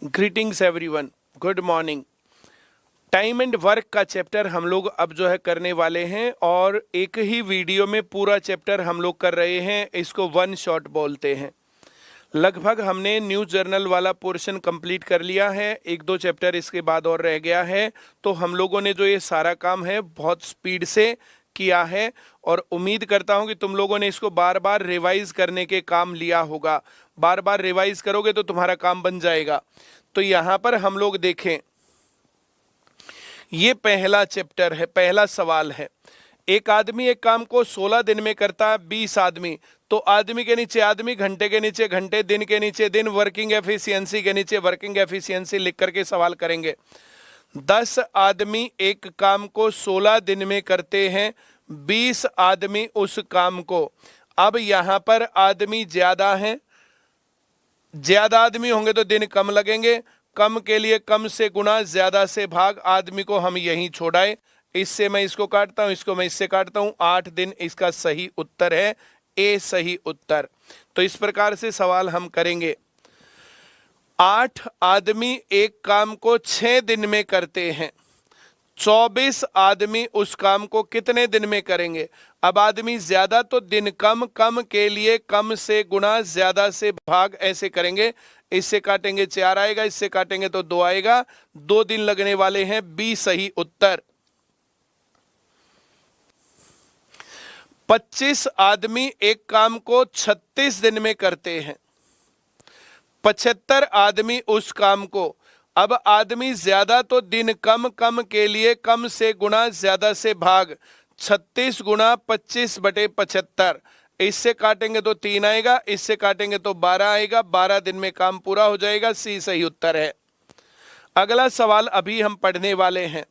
Greetings everyone, good morning. Time and work का chapter हम लोग अब जो है करने वाले हैं और एक ही वीडियो में पूरा चैप्टर हम लोग कर रहे हैं। इसको वन शॉट बोलते हैं। लगभग हमने न्यूज़ जर्नल वाला पोर्शन कंप्लीट कर लिया है, एक दो चैप्टर इसके बाद और रह गया है। तो हम लोगों ने जो ये सारा काम है बहुत स्पीड से किया है और उम्मीद करता हूं कि तुम लोगों ने इसको बार बार रिवाइज करने के काम लिया होगा। बार बार रिवाइज करोगे तो तुम्हारा काम बन जाएगा। तो यहां पर हम लोग देखें, ये पहला चैप्टर है, पहला सवाल है। एक आदमी एक काम को 16 दिन में करता है, 20 आदमी। तो आदमी के नीचे आदमी, घंटे के नीचे घंटे, दिन के नीचे दिन, वर्किंग एफिशिएंसी के नीचे वर्किंग एफिशिएंसी लिख करके सवाल करेंगे। 10 आदमी एक काम को 16 दिन में करते हैं, 20 आदमी उस काम को। अब यहां पर आदमी ज्यादा हैं, ज्यादा आदमी होंगे तो दिन कम लगेंगे। कम के लिए कम से गुणा, ज्यादा से भाग। आदमी को हम यहीं छोड़ाए, इससे मैं इसको काटता हूं, इसको मैं इससे काटता हूं। 8 दिन इसका सही उत्तर है, ए सही उत्तर। तो इस प्रकार से सवाल हम करेंगे। 8 आदमी एक काम को 6 दिन में करते हैं, 24 आदमी उस काम को कितने दिन में करेंगे? अब आदमी ज्यादा तो दिन कम, कम के लिए कम से गुणा, ज्यादा से भाग, ऐसे करेंगे। इससे काटेंगे 4 आएगा, इससे काटेंगे तो 2 आएगा। 2 दिन लगने वाले हैं, बी सही उत्तर। 25 आदमी एक काम को 36 दिन में करते हैं, 75 आदमी उस काम को। अब आदमी ज्यादा तो दिन कम, कम के लिए कम से गुणा, ज्यादा से भाग। 36 गुणा 25/75, इससे काटेंगे तो 3 आएगा, इससे काटेंगे तो 12 आएगा। 12 दिन में काम पूरा हो जाएगा, सी सही उत्तर है। अगला सवाल अभी हम पढ़ने वाले हैं।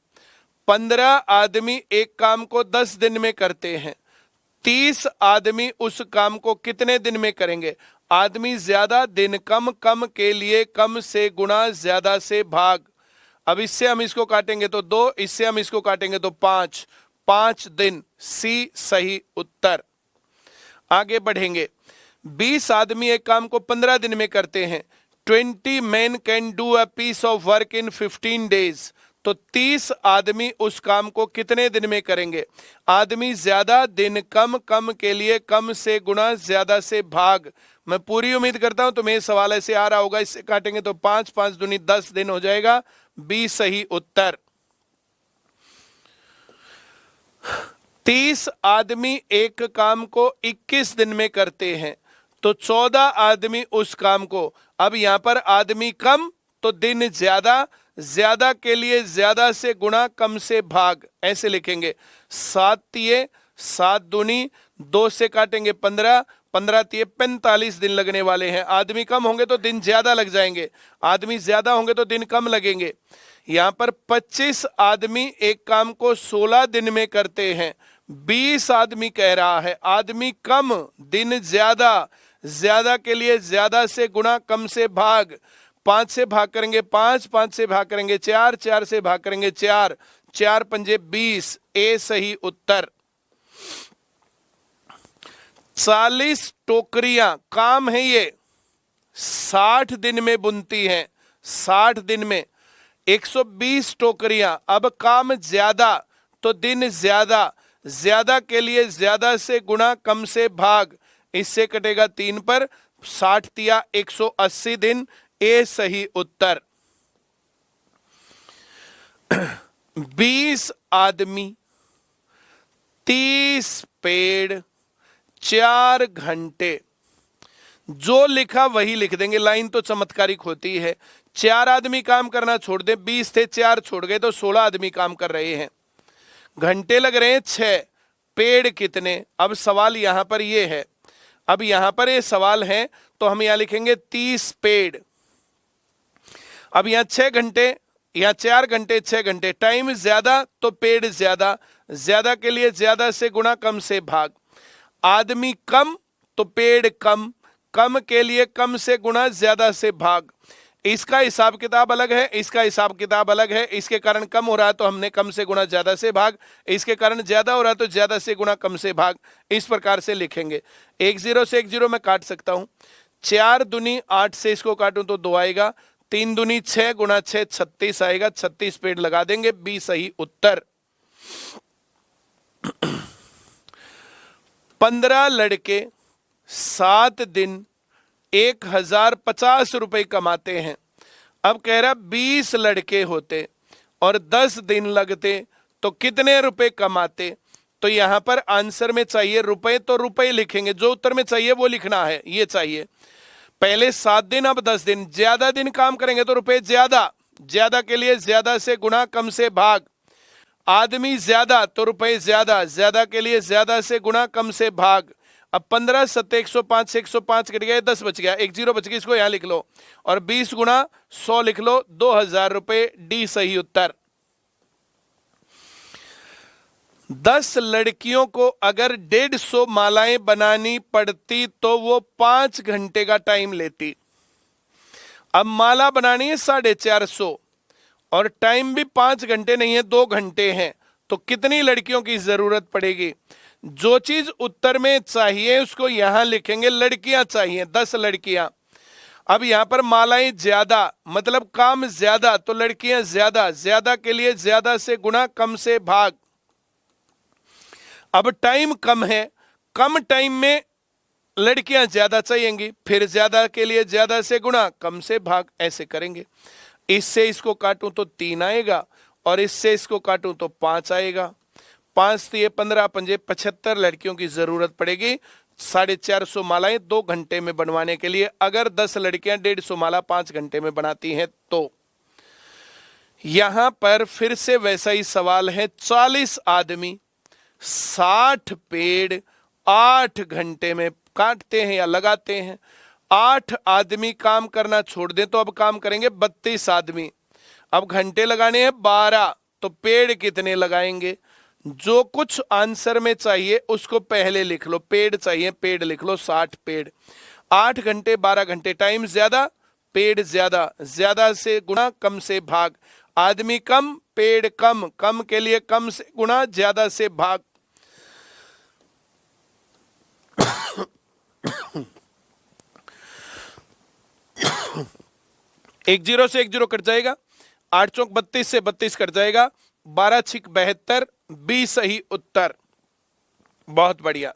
15 आदमी एक काम को 10 दिन में करते हैं, 30 आदमी उस काम को कितने दिन में करेंगे? आदमी ज्यादा, दिन कम, कम के लिए कम से गुणा, ज्यादा से भाग। अब इससे हम इसको काटेंगे तो 2, इससे हम इसको काटेंगे तो 5, 5 दिन, सी सही उत्तर। आगे बढ़ेंगे। 20 आदमी एक काम को 15 दिन में करते हैं, 20 men can do a piece of work in 15 days। तो 30 आदमी उस काम को कितने दिन में करेंगे? आदमी ज्यादा, दिन कम, कम के लिए कम से गुणा, ज्यादा से भाग। मैं पूरी उम्मीद करता हूं तुम्हें सवाल ऐसे आ रहा होगा। इससे काटेंगे तो 5, 5 दूनी 10 दिन हो जाएगा, बी सही उत्तर। 30 आदमी एक काम को 21 दिन में करते हैं, तो 14 आदमी उस काम को। अब यहां पर आदमी कम तो दिन ज्यादा, ज्यादा के लिए ज्यादा से गुणा, कम से भाग, ऐसे लिखेंगे। 7 तिये 7 दूनी 2 से काटेंगे 15, 15 तिये 45 दिन लगने वाले हैं। आदमी कम होंगे तो दिन ज्यादा लग जाएंगे, आदमी ज्यादा होंगे तो दिन कम लगेंगे। यहां पर 25 आदमी एक काम को 16 दिन में करते हैं, 20 आदमी कह रहा है। आदमी कम, दिन ज्यादा, ज्यादा के लिए ज्यादा से गुणा, कम से भाग। 5 से भाग करेंगे 5, 5 से भाग करेंगे 4, 4 से भाग करेंगे 4, 4 पंजे 20, ए सही उत्तर। 40 टोकरियां काम है ये, 60 दिन में बुनती हैं, 60 दिन में 120 टोकरियां। अब काम ज्यादा तो दिन ज्यादा, ज्यादा के लिए ज्यादा से गुणा, कम से भाग। इससे कटेगा 3 पर, 60 तिया 180 दिन, ए सही उत्तर। 20 आदमी 30 पेड़ 4 घंटे, जो लिखा वही लिख देंगे, लाइन तो चमत्कारिक होती है। 4 आदमी काम करना छोड़ दे, 20 थे 4 छोड़ गए तो 16 आदमी काम कर रहे हैं। घंटे लग रहे हैं 6, पेड़ कितने? अब सवाल यहां पर ये है, अब यहां पर ये सवाल है तो हम यहां लिखेंगे 30 पेड़। अब यहां 6 घंटे, यहां 4 घंटे, 6 घंटे। टाइम ज्यादा तो पेड़ ज्यादा, ज्यादा के लिए ज्यादा से गुणा, कम से भाग। आदमी कम तो पेड़ कम, कम के लिए कम से गुणा, ज्यादा से भाग। इसका हिसाब किताब अलग है, इसका हिसाब किताब अलग है। इसके कारण कम हो रहा है तो हमने कम से गुणा, ज्यादा से भाग। इसके कारण ज्यादा हो रहा है तो ज्यादा से गुणा, कम से भाग। इस प्रकार से लिखेंगे। 1 0 से 1 0 मैं काट सकता हूं। 4 दूनी 8 से इसको काटूं तो 2 आएगा। 3 दूनी 6 गुणा 6 36 आएगा, 36 पेड़ लगा देंगे, बी सही उत्तर। 15 लड़के 7 दिन 1050 रुपए कमाते हैं। अब कह रहा 20 लड़के होते और 10 दिन लगते तो कितने रुपए कमाते। तो यहां पर आंसर में चाहिए रुपए, तो रुपए लिखेंगे, जो उत्तर में चाहिए वो लिखना है, ये चाहिए। पहले 7 दिन, अब 10 दिन, ज्यादा दिन काम करेंगे तो रुपए ज्यादा, ज्यादा के लिए ज्यादा से गुणा, कम से भाग। आदमी ज्यादा तो रुपए ज्यादा, ज्यादा के लिए ज्यादा से गुणा, कम से भाग। अब 15 7 105 से 105 कट गया, 10 बच गया, एक जीरो बच गया, इसको यहां लिख लो और 20 गुणा 100 लिख लो, 2000 रुपए, डी सही उत्तर। 10 लड़कियों को अगर 150 मालाएं बनानी पड़ती तो वो 5 घंटे का टाइम लेती। अब माला बनानी है 450 और टाइम भी 5 घंटे नहीं है, 2 घंटे हैं, तो कितनी लड़कियों की जरूरत पड़ेगी। जो चीज उत्तर में चाहिए उसको यहां लिखेंगे, लड़कियां चाहिए 10 लड़कियां। अब यहां पर मालाएं ज्यादा मतलब काम ज्यादा, तो लड़कियां ज्यादा, ज्यादा के लिए ज्यादा से गुणा, कम से भाग। अब टाइम कम है, कम टाइम में लड़कियां ज्यादा चाहिएंगी, फिर ज्यादा के लिए ज्यादा से गुणा, कम से भाग, ऐसे करेंगे। इससे इसको काटूं तो 3 आएगा और इससे इसको काटूं तो 5 आएगा। 5 तो ये 15 पंजे 75 लड़कियों की जरूरत पड़ेगी 450 मालाएं 2 घंटे में बनवाने के लिए। अगर 10 लड़कियां 150 माला 5 घंटे में बनाती हैं तो यहां पर फिर से वैसा ही सवाल है। 40 आदमी 60 पेड़ 8 घंटे में काटते हैं या लगाते हैं। 8 आदमी काम करना छोड़ दें तो अब काम करेंगे 32 आदमी। अब घंटे लगाने हैं 12, तो पेड़ कितने लगाएंगे। जो कुछ आंसर में चाहिए उसको पहले लिख लो, पेड़ चाहिए, पेड़ लिख लो 60 पेड़। 8 घंटे 12 घंटे, टाइम ज्यादा, पेड़ ज्यादा, ज्यादा से गुणा, कम से भाग। आदमी कम, पेड़ कम, कम के लिए कम से गुणा, ज्यादा से भाग। एक जीरो से एक जीरो कट जाएगा, 8 चौक 32 से 32 कट जाएगा, 12 छिक 72, बी सही उत्तर। बहुत बढ़िया।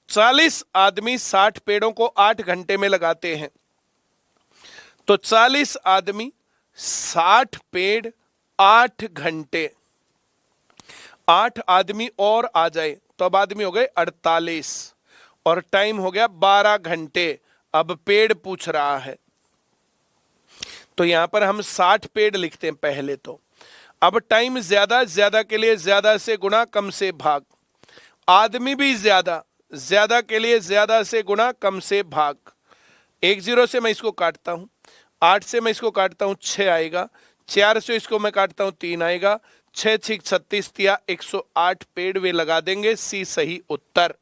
40 आदमी 60 पेड़ों को 8 घंटे में लगाते हैं, तो 40 आदमी 60 पेड़ 8 घंटे, 8 आदमी और आ जाए तो अब आदमी हो गए 48 और टाइम हो गया 12 घंटे। अब पेड़ पूछ रहा है तो यहां पर हम 60 पेड़ लिखते हैं पहले तो। अब टाइम ज्यादा, ज्यादा के लिए ज्यादा से गुणा, कम से भाग। आदमी भी ज्यादा, ज्यादा के लिए ज्यादा से गुणा, कम से भाग। 1 जीरो से मैं इसको काटता हूं, 8 से मैं इसको काटता हूं 6 आएगा, 4 से इसको मैं काटता हूं 3 आएगा, 6 छिक 36 तिया 108 पेड़ वे लगा देंगे, सी सही उत्तर।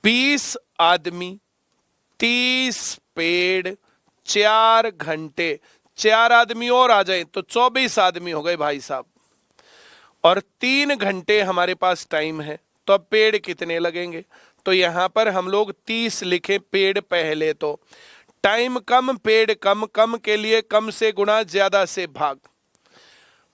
20 आदमी 30 पेड़ 4 घंटे, 4 आदमी और आ जाए तो 24 आदमी हो गए भाई साहब, और 3 घंटे हमारे पास टाइम है, तो अब पेड़ कितने लगेंगे। तो यहां पर हम लोग 30 लिखे पेड़ पहले तो। टाइम कम, पेड़ कम, कम के लिए कम से गुणा, ज्यादा से भाग।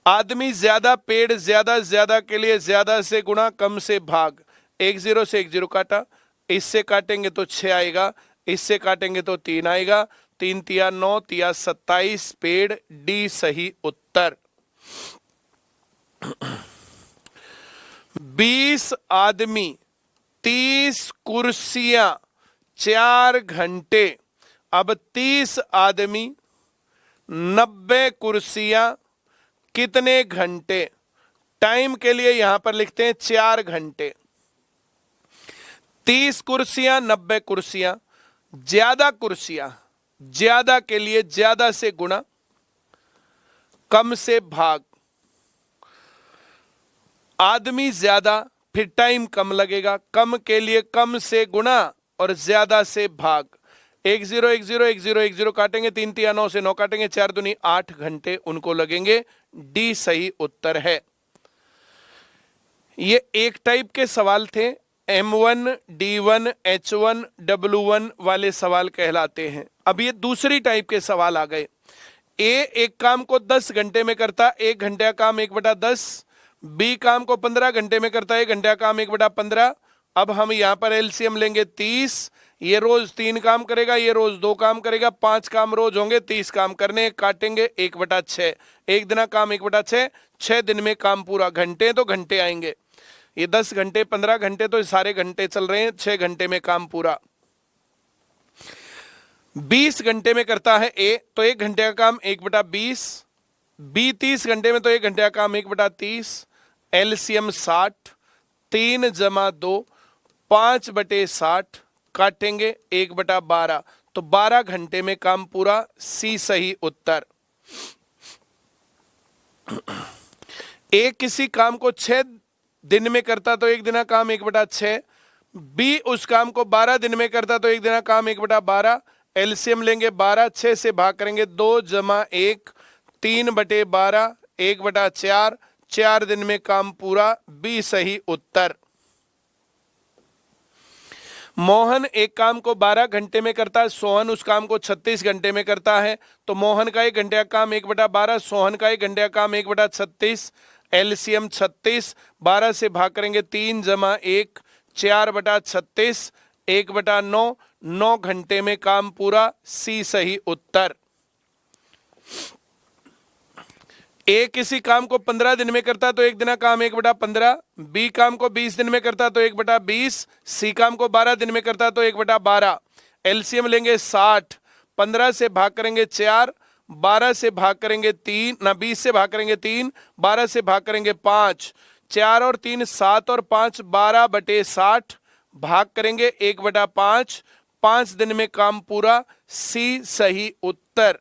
आदमी ज्यादा, पेड़ ज्यादा, ज्यादा के लिए ज्यादा से गुणा, कम से भाग। 1 जीरो से 1 जीरो काटा, इससे काटेंगे तो 6 आएगा, इससे काटेंगे तो 3 आएगा, 3 तिया 9 तिया 27 पेड़, डी सही उत्तर। 20 आदमी 30 कुर्सियां 4 घंटे। अब 30 आदमी 90 कुर्सियां कितने घंटे। टाइम के लिए यहां पर लिखते हैं 4 घंटे। 30 कुर्सियां 90 कुर्सियां, ज्यादा कुर्सियां, ज्यादा के लिए ज्यादा से गुणा, कम से भाग। आदमी ज्यादा, फिर टाइम कम लगेगा, कम के लिए कम से गुणा और ज्यादा से भाग। 1 जीरो 1 जीरो 1 जीरो 1 जीरो काटेंगे, 3 तिया 9 से 9 काटेंगे, 4 दूनी 8 घंटे उनको लगेंगे, डी सही उत्तर है। ये एक टाइप के सवाल थे, M1, D1, H1, W1 वाले सवाल कहलाते हैं। अब ये दूसरी टाइप के सवाल आ गए। ए एक काम को 10 घंटे में करता, 1 घंटे का काम 1/10। बी काम को 15 घंटे में करता है, 1 घंटे का काम 1/15। अब हम यहां पर एलसीएम लेंगे 30। ये रोज 3 काम करेगा, ये रोज 2 काम करेगा, 5 काम रोज होंगे, 30 काम करने, काटेंगे 1/6। एक दिन का काम 1/6, 6 दिन में काम पूरा। घंटे तो घंटे आएंगे, ये 10 घंटे 15 घंटे तो सारे घंटे चल रहे हैं, 6 घंटे में काम पूरा। 20 घंटे में करता है ए, तो 1 घंटे का काम 1/20। बी 30 घंटे में, तो 1 घंटे का काम 1/30। एलसीएम 60, 3 + 2 5/60, काटेंगे 1/12, तो 12 घंटे में काम पूरा। सी सही उत्तर। ए किसी काम को 6 दिन में करता, तो 1 दिन का काम 1/6। बी उस काम को 12 दिन में करता, तो 1 दिन का काम 1/12। एलसीएम लेंगे 12, 6 से भाग करेंगे 2 + 1, 3/12, 1/4, 4 दिन में काम पूरा। बी सही उत्तर। मोहन एक काम को 12 घंटे में करता है, सोहन उस काम को 36 घंटे में करता है, तो मोहन का 1 घंटे का काम 1/12, सोहन का 1 घंटे का काम 1/36। एलसीएम 36, 12 से भाग करेंगे 3 + 1, 4/36, 1/9, 9 घंटे में काम पूरा। सी सही उत्तर। ए किसी काम को 15 दिन में करता, तो 1 दिन का काम 1/15। बी काम को 20 दिन में करता, तो 1/20। सी काम को 12 दिन में करता, तो 1/12। एलसीएम लेंगे 60, 15 से भाग करेंगे 4, 12 से भाग करेंगे 3, ना 20 से भाग करेंगे 3, 12 से भाग करेंगे 5, 4 और 3 7 और 5 12/60, भाग करेंगे 1/5, 5 दिन में काम पूरा। सी सही उत्तर।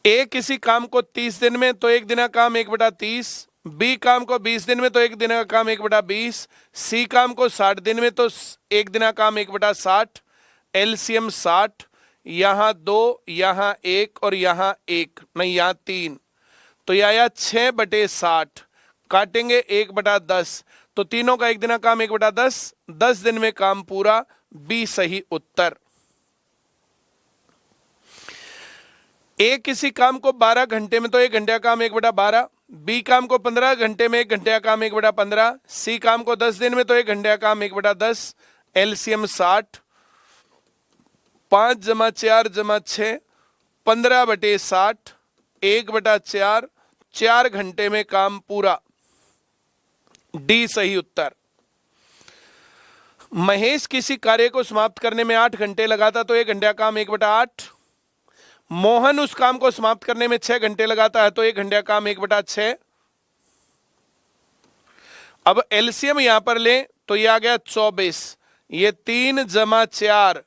ए किसी काम को 30 दिन में, तो 1 दिन का काम 1/30। बी काम को 20 दिन में, तो 1 दिन का काम 1/20। सी काम को 60 दिन में, तो 1 दिन का काम 1/60। एलसीएम 60, यहां 2, यहां 1 और यहां 1 नहीं, यहां 3, तो यह आया 6/60, काटेंगे 1/10, तो तीनों का 1 दिन का काम 1/10, 10 दिन में काम पूरा। बी सही उत्तर। ए किसी काम को 12 घंटे में, तो 1 घंटे का काम 1/12। बी काम को 15 घंटे में, 1 घंटे का काम 1/15। सी काम को 10 दिन में, तो 1 घंटे का काम 1/10। एलसीएम 60, 5 + 4 + 6, 15/60, 1/4, 4 घंटे में काम पूरा। डी सही उत्तर। महेश किसी कार्य को समाप्त करने में 8 घंटे लगाता, तो 1 घंटे का काम 1/8। मोहन उस काम को समाप्त करने में 6 घंटे लगाता है, तो 1 घंटे का काम 1/6। अब एलसीएम यहां पर लें, तो ये आ गया 24, ये 3 + 4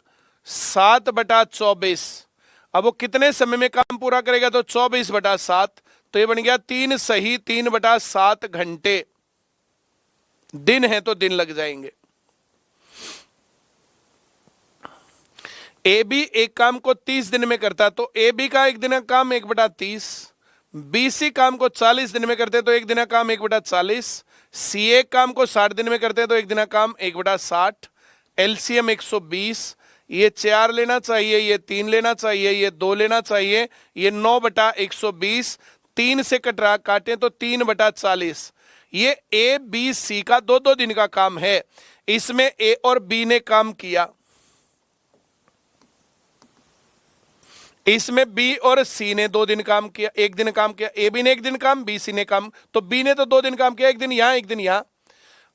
7/24। अब वो कितने समय में काम पूरा करेगा, तो 24/7, तो ये बन गया 3 सही 3/7 घंटे। दिन है तो दिन लग जाएंगे। ए बी एक काम को 30 दिन में करता, तो ए बी का 1 दिन का काम 1/30। बी सी काम को 40 दिन में करते, तो 1 दिन का काम 1/40। सी ए काम को 60 दिन में करते, तो 1 दिन का काम 1/60। एलसीएम 120, ये 4 लेना चाहिए, ये 3 लेना चाहिए, ये 2 लेना चाहिए, ये 9/120, 3 से कटरा काटें तो 3/40। ये ए बी सी का 2-2 दिन का काम है। इसमें ए और बी ने काम किया, इसमें बी और सी ने 2 दिन काम किया, 1 दिन काम किया। ए बी ने 1 दिन काम, बी सी ने काम, तो बी ने तो 2 दिन काम किया, 1 दिन यहां 1 दिन यहां।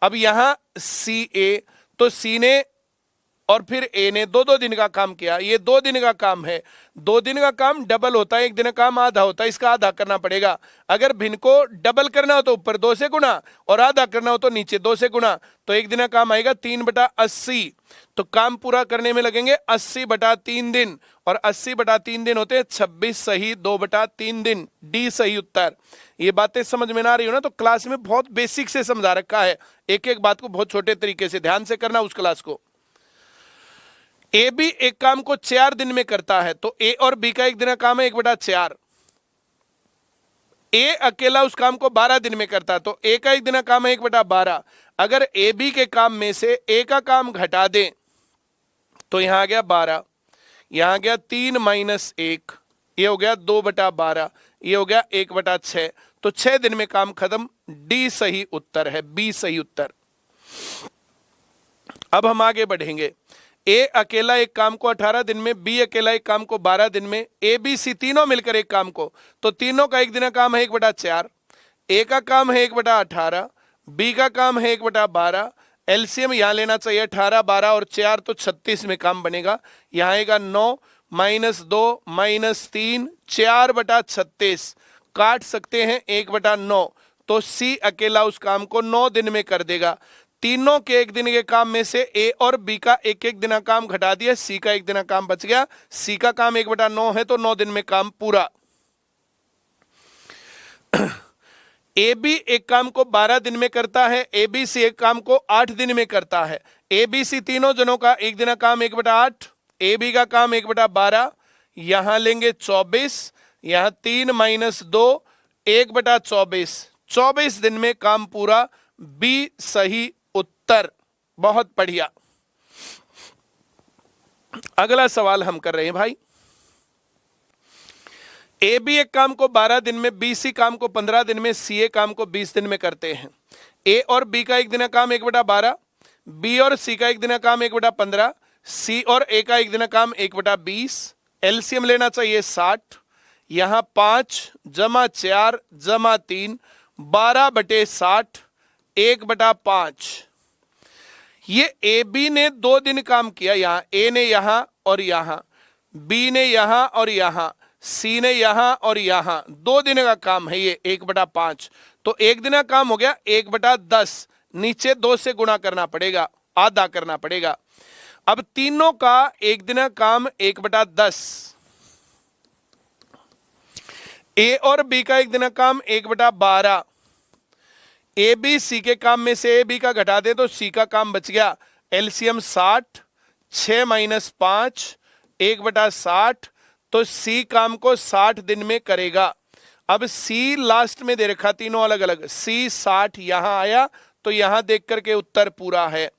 अब यहां सी ए, तो सी ने और फिर ए ने 2-2 दिन का काम किया। ये 2 दिन का काम है, 2 दिन का काम डबल होता है, 1 दिन का काम आधा होता है, इसका आधा करना पड़ेगा। अगर भिन्न को डबल करना हो तो ऊपर 2 से गुना और आधा करना हो तो नीचे 2 से गुना, तो 1 दिन का काम आएगा 3/80। तो काम पूरा करने में लगेंगे 80/3 दिन, और 80/3 दिन होते हैं 26 सही 2/3 दिन। डी सही उत्तर। ये बातें समझ में ना आ रही हो ना, तो क्लास में बहुत बेसिक से समझा रखा है, एक एक बात को बहुत छोटे तरीके से ध्यान से करना उस क्लास को। ए बी एक काम को 4 दिन में करता है, तो ए और बी का 1 दिन का काम है 1/4। ए अकेला उस काम को 12 दिन में करता, तो ए का एक दिन का काम है 1/12। अगर ए बी के काम में से ए का काम घटा दें तो यहां आ गया 12, यहां गया 3 - 1, ये हो गया 2/12, ये हो गया 1/6। तो 6 दिन में काम खत्म। डी सही उत्तर है, बी सही उत्तर। अब हम आगे बढ़ेंगे। ए अकेला एक काम को 18 दिन में, बी अकेला एक काम को 12 दिन में, ए बी सी तीनों मिलकर एक काम को, तो तीनों का एक दिन का काम है 1/4, ए का काम है 1/18, बी का काम है 1/12। एलसीएम यहां लेना चाहिए 18, 12 और 4, तो 36 में काम बनेगा। यहां आएगा 9 - 2 - 3, 4/36, काट सकते हैं 1/9, तो सी अकेला उस काम को 9 दिन में कर देगा। तीनों के एक दिन के काम में से ए और बी का एक एक दिन का काम घटा दिया, सी का एक दिन का काम बच गया। सी का काम 1/9 है, तो 9 दिन में काम पूरा। ए बी एक काम को 12 दिन में करता है, ए बी सी एक काम को 8 दिन में करता है। ए बी सी तीनों जनों का एक दिन का काम 1/8, ए बी का काम 1/12, यहां लेंगे 24, यहां 3 - 2, 1/24, 24 दिन में काम पूरा। बी सही उत्तर। बहुत बढ़िया। अगला सवाल हम कर रहे हैं भाई। ए बी एक काम को 12 दिन में, बी सी काम को 15 दिन में, सी ए काम को 20 दिन में करते हैं। ए और बी का एक दिन का काम 1/12, बी और सी का एक दिन का काम 1/15, सी और ए का एक दिन का काम 1/20। एलसीएम लेना चाहिए 60, यहां 5 + 4 + 3, 12/60, 1/5। ये ए बी ने 2 दिन काम किया, यहां ए ने यहां और यहां, बी ने यहां और यहां, सी ने यहां और यहां, 2 दिन का काम है ये 1/5। तो एक दिन का काम हो गया 1/10, नीचे 2 से गुणा करना पड़ेगा, आधा करना पड़ेगा। अब तीनों का एक दिन का काम 1/10, ए और बी का एक दिन का काम 1/12, ए बी सी के काम में से ए बी का घटा दे तो सी का काम बच गया। एलसीएम 60, 6 - 5, 1/60, तो सी काम को 60 दिन में करेगा। अब सी लास्ट में दे रखा, तीनों अलग अलग, सी 60 यहां आया, तो यहां देख करके उत्तर पूरा है।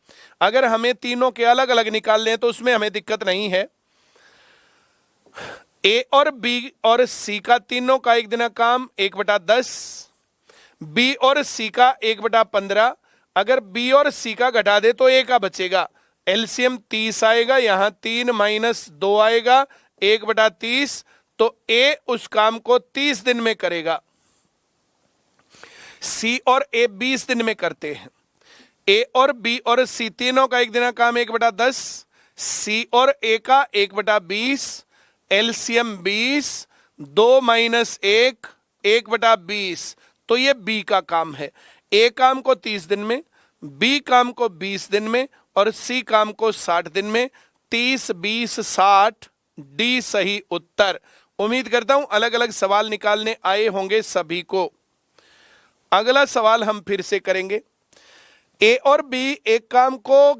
अगर हमें तीनों के अलग अलग निकालने हैं तो उसमें हमें दिक्कत नहीं है। ए और बी और सी का तीनों का एक दिन का काम 1/10, बी और सी का 1/15, अगर बी और सी का घटा दे तो ए का बचेगा। एलसीएम 30 आएगा, यहां 3 - 2 आएगा, 1/30, तो ए उस काम को 30 दिन में करेगा। सी और ए 20 दिन में करते हैं। ए और बी और सी तीनों का एक दिन का काम 1/10, सी और ए का 1/20, एलसीएम 20, 2 - 1, 1/20, तो ये बी का काम है। ए काम को 30 दिन में, बी काम को 20 दिन में और सी काम को 60 दिन में। 30, 20, 60, डी सही उत्तर। उम्मीद करता हूं अलग अलग सवाल निकालने आए होंगे सभी को। अगला सवाल हम फिर से करेंगे। ए और बी एक काम को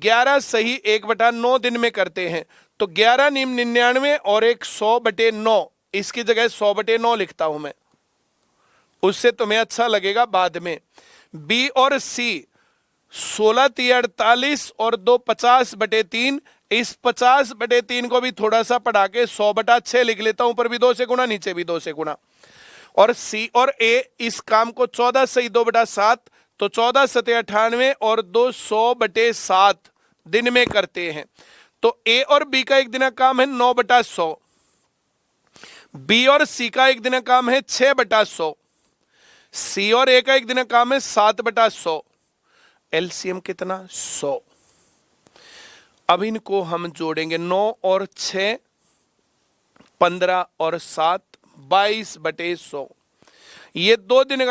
11 सही 1/9 दिन में करते हैं, तो 11 - 99 और एक 100/9, इसकी जगह 100/9 लिखता हूं मैं, उससे तुम्हें अच्छा लगेगा बाद में। बी और सी 16 × 48 और 2 50/3, इस 50/3 को भी थोड़ा सा पढ़ा के 100/6 लिख लेता हूं, ऊपर भी 2 से गुणा, नीचे भी 2 से गुणा। और सी और ए इस काम को 14 सही 2/7, तो 14 × 7 = 98 और 2 100/7 दिन में करते हैं। तो ए और बी का एक दिन का काम है 9/100, बी और सी का एक दिन का काम है 6/100, सी और ए का एक दिन का काम है 7/100। एलसीएम कितना? 100। अब इनको हम जोड़ेंगे, 9 और 6, 15 और 7, 22/100। ये 2 दिन